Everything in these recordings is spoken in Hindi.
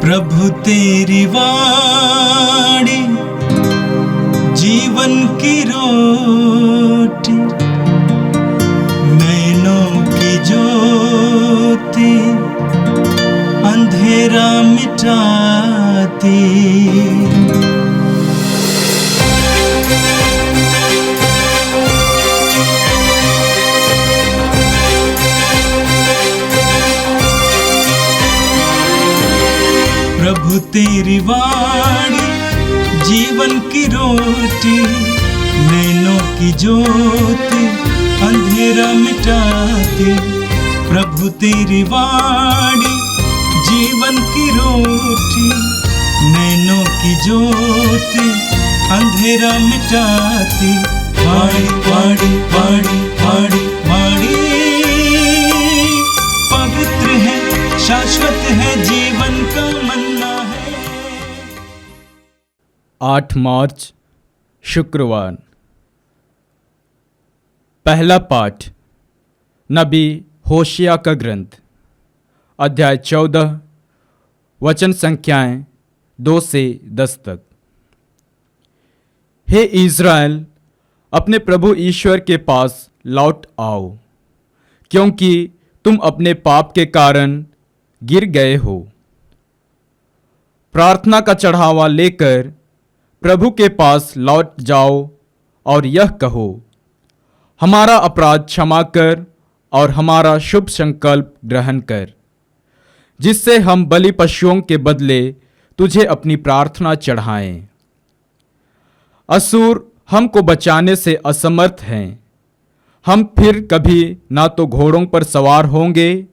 प्रभु तेरी वाणी जीवन की रोटी, नैनों की ज्योति अंधेरा मिटाती। प्रभु तेरी वाणी जीवन की रोटी, नैनों की ज्योति अंधेरा मिटाती। प्रभु तेरी वाणी जीवन की रोटी, नैनों की ज्योति अंधेरा मिटाती। वाणी वाणी वाणी वाणी वाणी पवित्र है, शाश्वत है, जीवन का मन्ना है। 8 मार्च शुक्रवार। पहला पाठ नबी होशिया का ग्रंथ, अध्याय 14, वचन संख्याएं 2 से 10 तक। हे इज़राइल, अपने प्रभु ईश्वर के पास लौट आओ, क्योंकि तुम अपने पाप के कारण गिर गए हो। प्रार्थना का चढ़ावा लेकर प्रभु के पास लौट जाओ और यह कहो, हमारा अपराध क्षमा कर और हमारा शुभ संकल्प ग्रहण कर, जिससे हम बलि पशुओं के बदले तुझे अपनी प्रार्थना चढ़ाएं। असुर हमको बचाने से असमर्थ हैं। हम फिर कभी ना तो घोड़ों पर सवार होंगे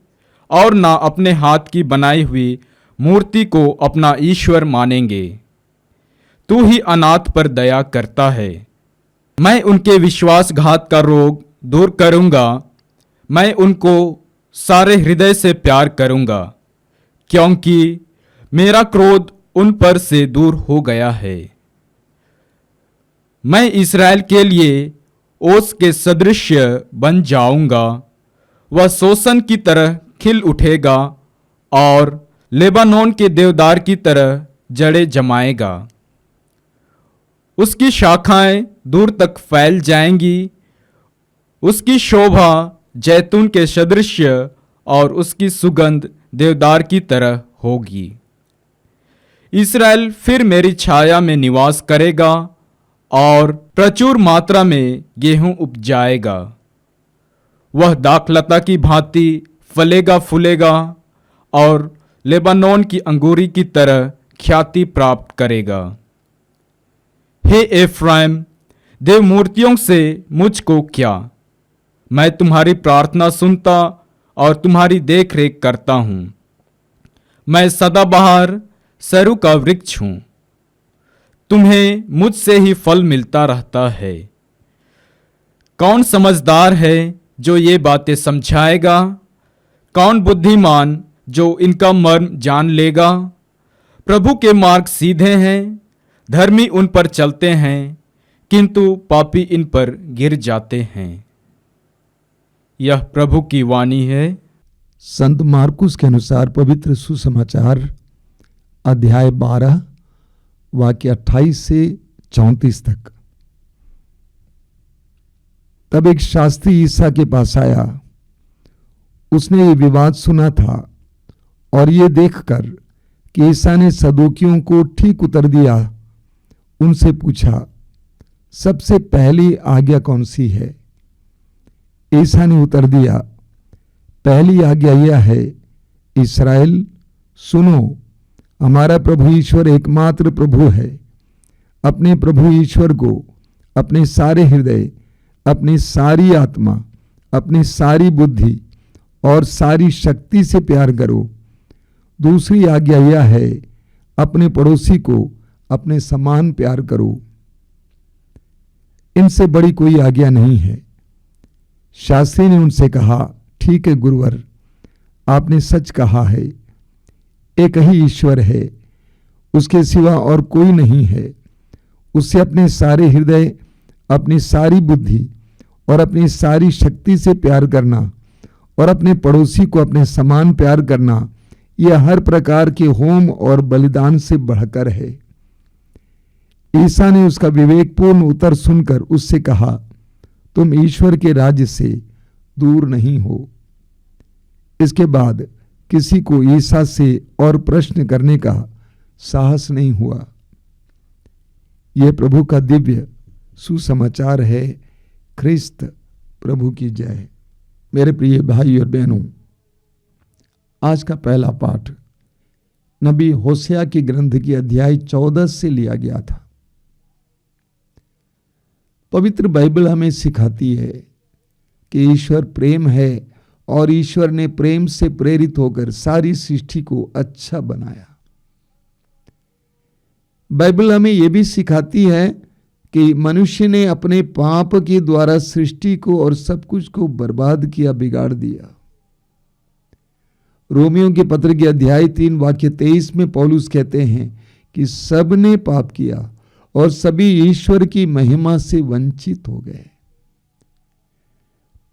और ना अपने हाथ की बनाई हुई मूर्ति को अपना ईश्वर मानेंगे। तू ही अनाथ पर दया करता है। मैं उनके विश्वासघात का रोग दूर करूंगा। मैं उनको सारे हृदय से प्यार करूंगा, क्योंकि मेरा क्रोध उन पर से दूर हो गया है। मैं इस्राएल के लिए ओस के सदृश बन जाऊंगा। वह सोसन की तरह खिल उठेगा और लेबानोन के देवदार की तरह जड़ें जमाएगा। उसकी शाखाएं दूर तक फैल जाएंगी। उसकी शोभा जैतून के सदृश और उसकी सुगंध देवदार की तरह होगी। इस्राएल फिर मेरी छाया में निवास करेगा और प्रचुर मात्रा में गेहूं उपजाएगा। वह दाखलता की भांति फलेगा फूलेगा और लेबानोन की अंगूरी की तरह ख्याति प्राप्त करेगा। हे एफ्राइम, देव मूर्तियों से मुझको क्या? मैं तुम्हारी प्रार्थना सुनता और तुम्हारी देख रेख करता हूँ। मैं सदाबहार सरू का वृक्ष हूँ। तुम्हें मुझसे ही फल मिलता रहता है। कौन समझदार है जो ये बातें समझाएगा? कौन बुद्धिमान जो इनका मर्म जान लेगा? प्रभु के मार्ग सीधे हैं, धर्मी उन पर चलते हैं, किंतु पापी इन पर गिर जाते हैं। यह प्रभु की वाणी है। संत मार्कुस के अनुसार पवित्र सुसमाचार अध्याय 12 वाक्य 28 से 34 तक। तब एक शास्त्री ईसा के पास आया। उसने ये विवाद सुना था और ये देखकर कि ईसा ने सदूकियों को ठीक उत्तर दिया, उनसे पूछा, सबसे पहली आज्ञा कौन सी है? ईसा ने उत्तर दिया, पहली आज्ञा यह है, इस्राएल सुनो, हमारा प्रभु ईश्वर एकमात्र प्रभु है। अपने प्रभु ईश्वर को अपने सारे हृदय, अपनी सारी आत्मा, अपनी सारी बुद्धि और सारी शक्ति से प्यार करो। दूसरी आज्ञा यह है, अपने पड़ोसी को अपने समान प्यार करो। इनसे बड़ी कोई आज्ञा नहीं है। शास्त्री ने उनसे कहा, ठीक है गुरुवर, आपने सच कहा है। एक ही ईश्वर है, उसके सिवा और कोई नहीं है। उससे अपने सारे हृदय, अपनी सारी बुद्धि और अपनी सारी शक्ति से प्यार करना और अपने पड़ोसी को अपने समान प्यार करना, यह हर प्रकार के होम और बलिदान से बढ़कर है। ईसा ने उसका विवेकपूर्ण उत्तर सुनकर उससे कहा, तुम ईश्वर के राज्य से दूर नहीं हो। इसके बाद किसी को ईसा से और प्रश्न करने का साहस नहीं हुआ। यह प्रभु का दिव्य सुसमाचार है। ख्रिस्त प्रभु की जय। मेरे प्रिय भाई और बहनों, आज का पहला पाठ नबी होसिया की ग्रंथ की अध्याय 14 से लिया गया था। पवित्र बाइबल हमें सिखाती है कि ईश्वर प्रेम है और ईश्वर ने प्रेम से प्रेरित होकर सारी सृष्टि को अच्छा बनाया। बाइबल हमें यह भी सिखाती है कि मनुष्य ने अपने पाप के द्वारा सृष्टि को और सब कुछ को बर्बाद किया, बिगाड़ दिया। रोमियों के पत्र के अध्याय 3 वाक्य 23 में पौलुस कहते हैं कि सब ने पाप किया और सभी ईश्वर की महिमा से वंचित हो गए।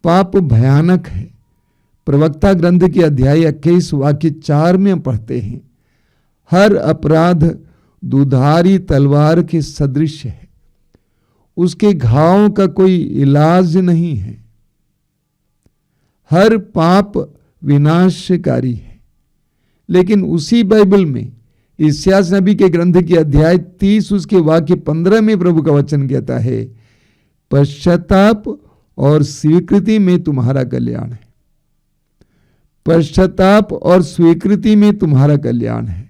पाप भयानक है। प्रवक्ता ग्रंथ के अध्याय 21 वाक्य 4 में पढ़ते हैं, हर अपराध दुधारी तलवार के सदृश है, उसके घावों का कोई इलाज नहीं है। हर पाप विनाशकारी है। लेकिन उसी बाइबल में इस्यास नबी के ग्रंथ के अध्याय 30 उसके वाक्य 15 में प्रभु का वचन कहता है, पश्चाताप और स्वीकृति में तुम्हारा कल्याण है। पश्चाताप और स्वीकृति में तुम्हारा कल्याण है।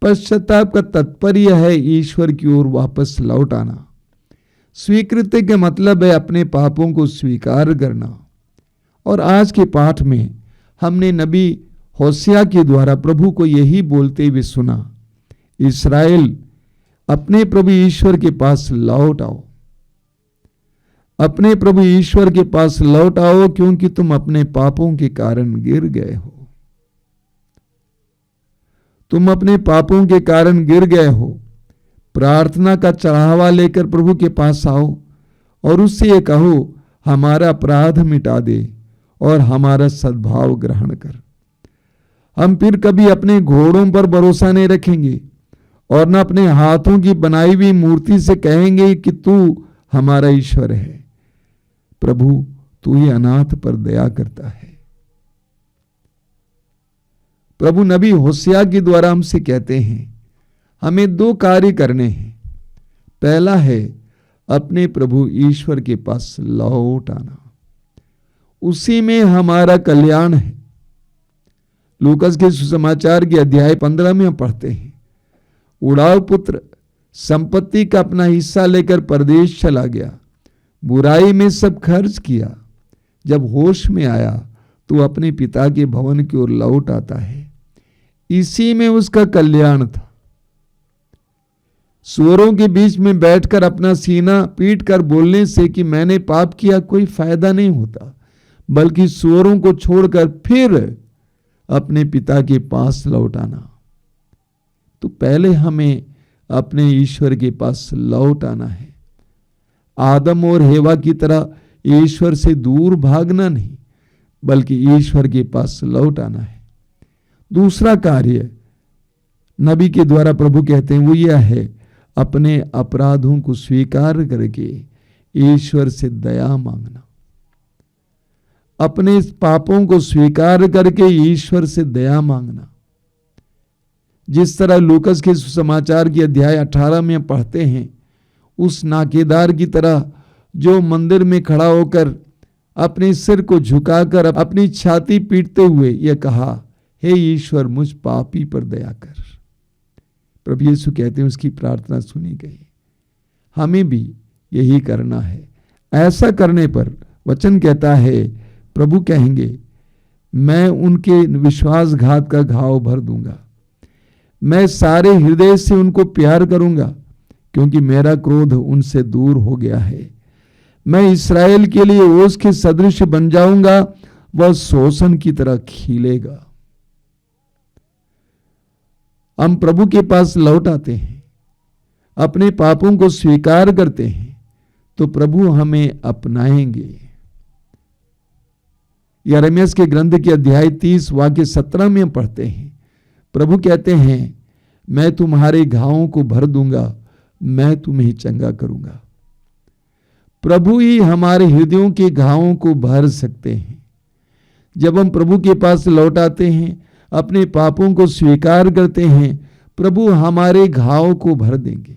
पश्चाताप का तात्पर्य है ईश्वर की ओर वापस लौट आना। स्वीकृति का मतलब है अपने पापों को स्वीकार करना। और आज के पाठ में हमने नबी होसिया के द्वारा प्रभु को यही बोलते हुए सुना, इस्राएल अपने प्रभु ईश्वर के पास लौट आओ। अपने प्रभु ईश्वर के पास लौट आओ, क्योंकि तुम अपने पापों के कारण गिर गए हो। तुम अपने पापों के कारण गिर गए हो। प्रार्थना का चढ़ावा लेकर प्रभु के पास आओ और उससे ये कहो, हमारा अपराध मिटा दे और हमारा सद्भाव ग्रहण कर। हम फिर कभी अपने घोड़ों पर भरोसा नहीं रखेंगे और न अपने हाथों की बनाई हुई मूर्ति से कहेंगे कि तू हमारा ईश्वर है। प्रभु तू ही अनाथ पर दया करता है। प्रभु नबी होसिया के द्वारा हमसे कहते हैं, हमें 2 कार्य करने हैं। पहला है अपने प्रभु ईश्वर के पास लौट आना, उसी में हमारा कल्याण है। लूकास के सुसमाचार के अध्याय 15 में हम पढ़ते हैं, उड़ाव पुत्र संपत्ति का अपना हिस्सा लेकर परदेश चला गया, बुराई में सब खर्च किया। जब होश में आया तो अपने पिता के भवन की ओर लौट आता है। इसी में उसका कल्याण था। सुअरों के बीच में बैठकर अपना सीना पीट कर बोलने से कि मैंने पाप किया कोई फायदा नहीं होता, बल्कि सुअरों को छोड़कर फिर अपने पिता के पास लौट आना। तो पहले हमें अपने ईश्वर के पास लौट आना है। आदम और हेवा की तरह ईश्वर से दूर भागना नहीं, बल्कि ईश्वर के पास लौट आना है। दूसरा कार्य नबी के द्वारा प्रभु कहते हैं वो यह है, अपने अपराधों को स्वीकार करके ईश्वर से दया मांगना। अपने पापों को स्वीकार करके ईश्वर से दया मांगना। जिस तरह लूकास के सुसमाचार की अध्याय 18 में पढ़ते हैं, उस नाकेदार की तरह जो मंदिर में खड़ा होकर अपने सिर को झुकाकर अपनी छाती पीटते हुए यह कहा, हे ईश्वर मुझ पापी पर दया कर। प्रभु यीशु कहते हैं उसकी प्रार्थना सुनी गई। हमें भी यही करना है। ऐसा करने पर वचन कहता है, प्रभु कहेंगे मैं उनके विश्वासघात का घाव भर दूंगा, मैं सारे हृदय से उनको प्यार करूंगा, क्योंकि मेरा क्रोध उनसे दूर हो गया है। मैं इस्राएल के लिए ओस के सदृश बन जाऊंगा, वह शोषण की तरह खिलेगा। हम प्रभु के पास लौट आते हैं, अपने पापों को स्वीकार करते हैं, तो प्रभु हमें अपनाएंगे। यिर्मयाह के ग्रंथ के अध्याय 30 वाक्य 17 में पढ़ते हैं, प्रभु कहते हैं, मैं तुम्हारे घावों को भर दूंगा, मैं तुम्हें चंगा करूंगा। प्रभु ही हमारे हृदयों के घावों को भर सकते हैं। जब हम प्रभु के पास लौट आते हैं, अपने पापों को स्वीकार करते हैं, प्रभु हमारे घाव को भर देंगे।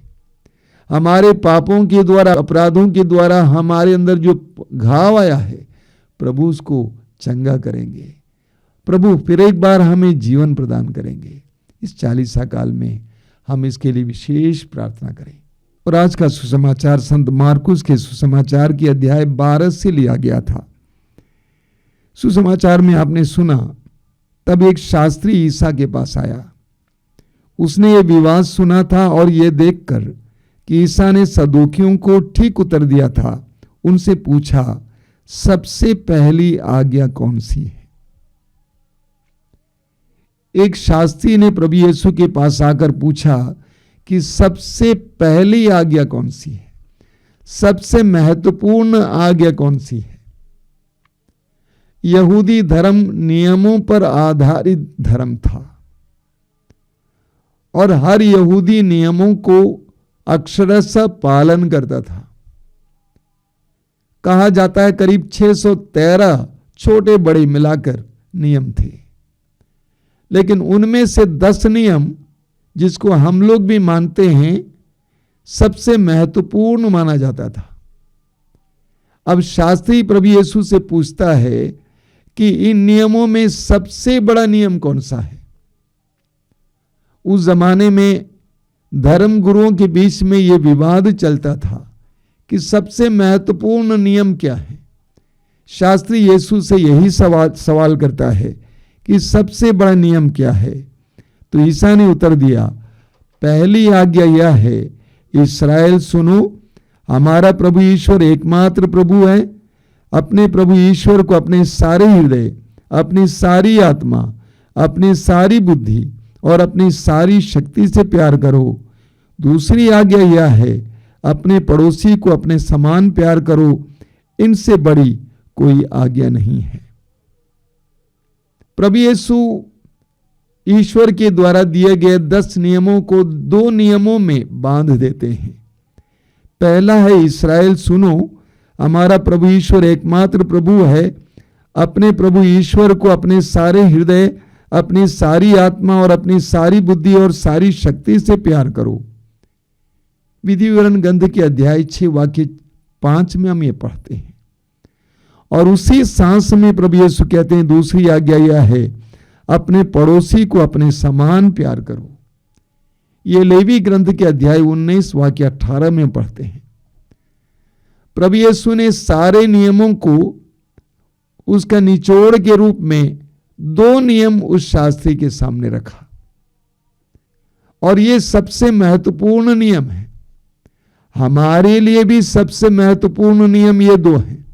हमारे पापों के द्वारा, अपराधों के द्वारा हमारे अंदर जो घाव आया है, प्रभु उसको चंगा करेंगे। प्रभु फिर एक बार हमें जीवन प्रदान करेंगे। इस 40 काल में हम इसके लिए विशेष प्रार्थना करें। और आज का सुसमाचार संत मार्कुस के सुसमाचार की अध्याय 12 से लिया गया था। सुसमाचार में आपने सुना, तब एक शास्त्री ईसा के पास आया। उसने ये विवाद सुना था और ये देखकर कि ईसा ने सदूकियों को ठीक उत्तर दिया था, उनसे पूछा, सबसे पहली आज्ञा कौन सी है? एक शास्त्री ने प्रभु यीशु के पास आकर पूछा कि सबसे पहली आज्ञा कौन सी है, सबसे महत्वपूर्ण आज्ञा कौन सी है? यहूदी धर्म नियमों पर आधारित धर्म था और हर यहूदी नियमों को अक्षरशः पालन करता था। कहा जाता है करीब 613 छोटे बड़े मिलाकर नियम थे, लेकिन उनमें से 10 नियम जिसको हम लोग भी मानते हैं सबसे महत्वपूर्ण माना जाता था। अब शास्त्री प्रभु यीशु से पूछता है कि इन नियमों में सबसे बड़ा नियम कौन सा है? उस जमाने में धर्म गुरुओं के बीच में यह विवाद चलता था कि सबसे महत्वपूर्ण नियम क्या है। शास्त्री यीशु से यही सवाल करता है कि सबसे बड़ा नियम क्या है? तो ईसा ने उत्तर दिया, पहली आज्ञा यह है, इस्राएल सुनो, हमारा प्रभु ईश्वर एकमात्र प्रभु है। अपने प्रभु ईश्वर को अपने सारे हृदय, अपनी सारी आत्मा, अपनी सारी बुद्धि और अपनी सारी शक्ति से प्यार करो। दूसरी आज्ञा यह है, अपने पड़ोसी को अपने समान प्यार करो। इनसे बड़ी कोई आज्ञा नहीं है। प्रभु यीशु ईश्वर के द्वारा दिए गए 10 नियमों को 2 नियमों में बांध देते हैं। पहला है, इस्राएल सुनो, हमारा प्रभु ईश्वर एकमात्र प्रभु है। अपने प्रभु ईश्वर को अपने सारे हृदय, अपनी सारी आत्मा और अपनी सारी बुद्धि और सारी शक्ति से प्यार करो। विधि विवरण ग्रंथ के अध्याय 6 वाक्य 5 में हम ये पढ़ते हैं। और उसी सांस में प्रभु यीशु कहते हैं, दूसरी आज्ञा यह है, अपने पड़ोसी को अपने समान प्यार करो। ये लेवी ग्रंथ के अध्याय 19 वाक्य 18 में पढ़ते हैं। प्रभु यीशु ने सारे नियमों को उसका निचोड़ के रूप में 2 नियम उस शास्त्री के सामने रखा और ये सबसे महत्वपूर्ण नियम है। हमारे लिए भी सबसे महत्वपूर्ण नियम ये 2 हैं।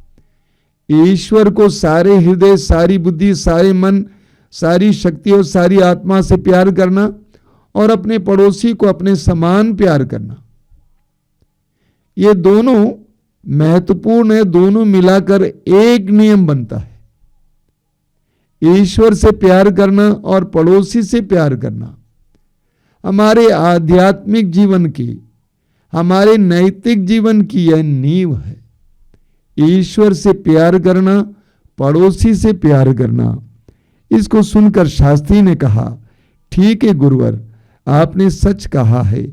ईश्वर को सारे हृदय, सारी बुद्धि, सारे मन, सारी शक्ति और सारी आत्मा से प्यार करना और अपने पड़ोसी को अपने समान प्यार करना। ये दोनों महत्वपूर्ण है, दोनों मिलाकर एक नियम बनता है। ईश्वर से प्यार करना और पड़ोसी से प्यार करना हमारे आध्यात्मिक जीवन की, हमारे नैतिक जीवन की यह नींव है। ईश्वर से प्यार करना, पड़ोसी से प्यार करना। इसको सुनकर शास्त्री ने कहा, ठीक है गुरुवर, आपने सच कहा है।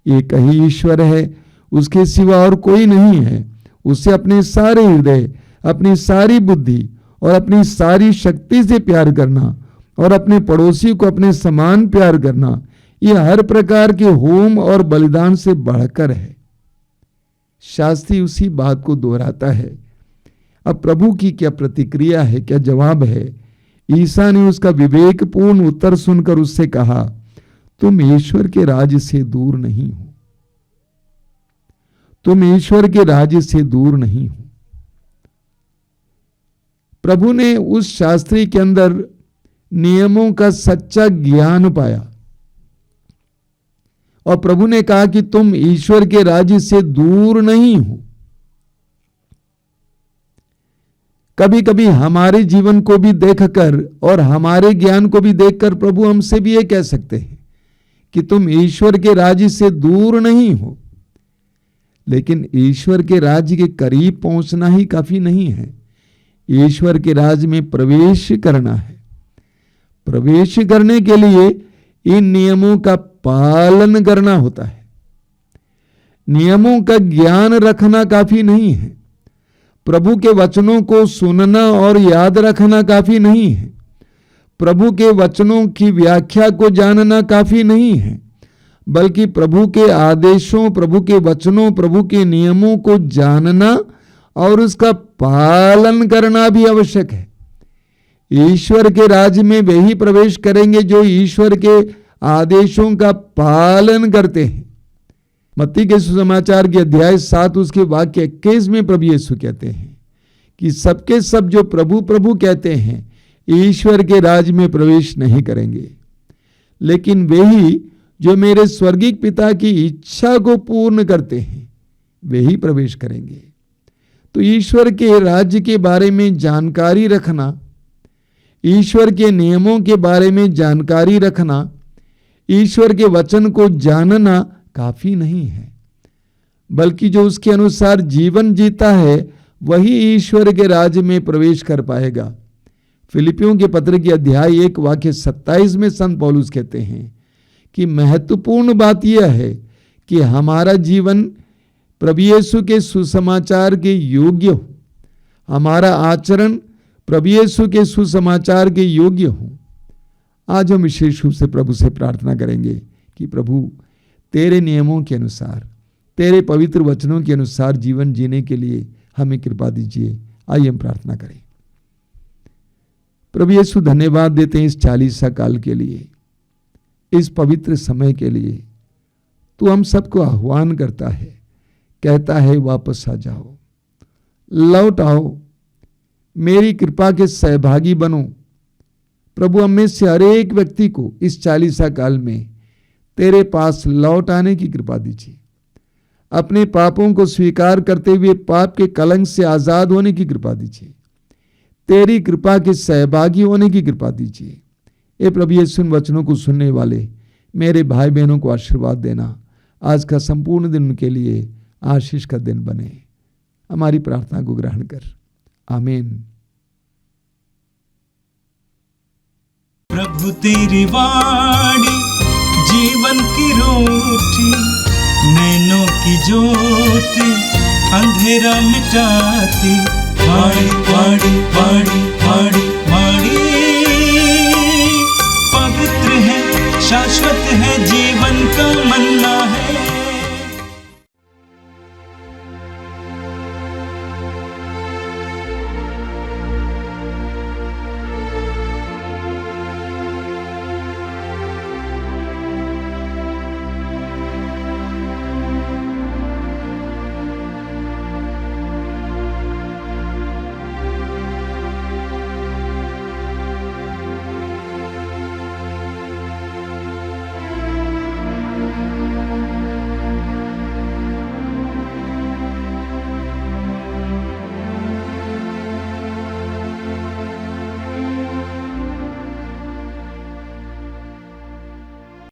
एक ही ईश्वर है, उसके सिवा और कोई नहीं है। उसे अपने सारे हृदय, अपनी सारी बुद्धि और अपनी सारी शक्ति से प्यार करना और अपने पड़ोसी को अपने समान प्यार करना, यह हर प्रकार के होम और बलिदान से बढ़कर है। शास्त्री उसी बात को दोहराता है। अब प्रभु की क्या प्रतिक्रिया है, क्या जवाब है? ईसा ने उसका विवेकपूर्ण उत्तर सुनकर उससे कहा, तुम ईश्वर के राज्य से दूर नहीं हो। तुम ईश्वर के राज्य से दूर नहीं हो। प्रभु ने उस शास्त्री के अंदर नियमों का सच्चा ज्ञान पाया और प्रभु ने कहा कि तुम ईश्वर के राज्य से दूर नहीं हो। कभी कभी हमारे जीवन को भी देखकर और हमारे ज्ञान को भी देखकर प्रभु हमसे भी ये कह सकते हैं कि तुम ईश्वर के राज्य से दूर नहीं हो। लेकिन ईश्वर के राज्य के करीब पहुंचना ही काफी नहीं है, ईश्वर के राज्य में प्रवेश करना है। प्रवेश करने के लिए इन नियमों का पालन करना होता है। नियमों का ज्ञान रखना काफी नहीं है, प्रभु के वचनों को सुनना और याद रखना काफी नहीं है, प्रभु के वचनों की व्याख्या को जानना काफी नहीं है, बल्कि प्रभु के आदेशों, प्रभु के वचनों, प्रभु के नियमों को जानना और उसका पालन करना भी आवश्यक है। ईश्वर के राज्य में वे ही प्रवेश करेंगे जो ईश्वर के आदेशों का पालन करते हैं। मत्ती के सुसमाचार के अध्याय 7 उसके वाक्य 21 में प्रभु यीशु कहते हैं कि सबके सब जो प्रभु प्रभु कहते हैं ईश्वर के राज्य में प्रवेश नहीं करेंगे, लेकिन वे ही जो मेरे स्वर्गीय पिता की इच्छा को पूर्ण करते हैं वे ही प्रवेश करेंगे। तो ईश्वर के राज्य के बारे में जानकारी रखना, ईश्वर के नियमों के बारे में जानकारी रखना, ईश्वर के वचन को जानना काफी नहीं है, बल्कि जो उसके अनुसार जीवन जीता है वही ईश्वर के राज्य में प्रवेश कर पाएगा। फिलिपियों के पत्र के अध्याय 1 वाक्य 27 में संत पौलुस कहते हैं कि महत्वपूर्ण बात यह है कि हमारा जीवन प्रभु यीशु के सुसमाचार के योग्य हो, हमारा आचरण प्रभु यीशु के सुसमाचार के योग्य हो। आज हम विशेष रूप से प्रभु से प्रार्थना करेंगे कि प्रभु तेरे नियमों के अनुसार, तेरे पवित्र वचनों के अनुसार जीवन जीने के लिए हमें कृपा दीजिए। आइए हम प्रार्थना करें। प्रभु यीशु धन्यवाद देते हैं इस 40 काल के लिए, इस पवित्र समय के लिए। तू हम सबको आह्वान करता है, कहता है वापस आ जाओ, लौट आओ, मेरी कृपा के सहभागी बनो। प्रभु हम में से हर एक व्यक्ति को इस 40 काल में तेरे पास लौट आने की कृपा दीजिए। अपने पापों को स्वीकार करते हुए पाप के कलंक से आजाद होने की कृपा दीजिए। तेरी कृपा के सहभागी होने की कृपा दीजिए। ये प्रभु यीशु वचनों को सुनने वाले मेरे भाई बहनों को आशीर्वाद देना। आज का संपूर्ण दिन उनके लिए आशीष का दिन बने। हमारी प्रार्थना को ग्रहण कर, आमीन। प्रभु तेरी वाणी जीवन की रोटी, नैनों की ज्योति अंधेरा मिटाती। वाणी वाणी वाणी वाणी वाणी पवित्र है, शाश्वत है, जीवन का मन्ना है।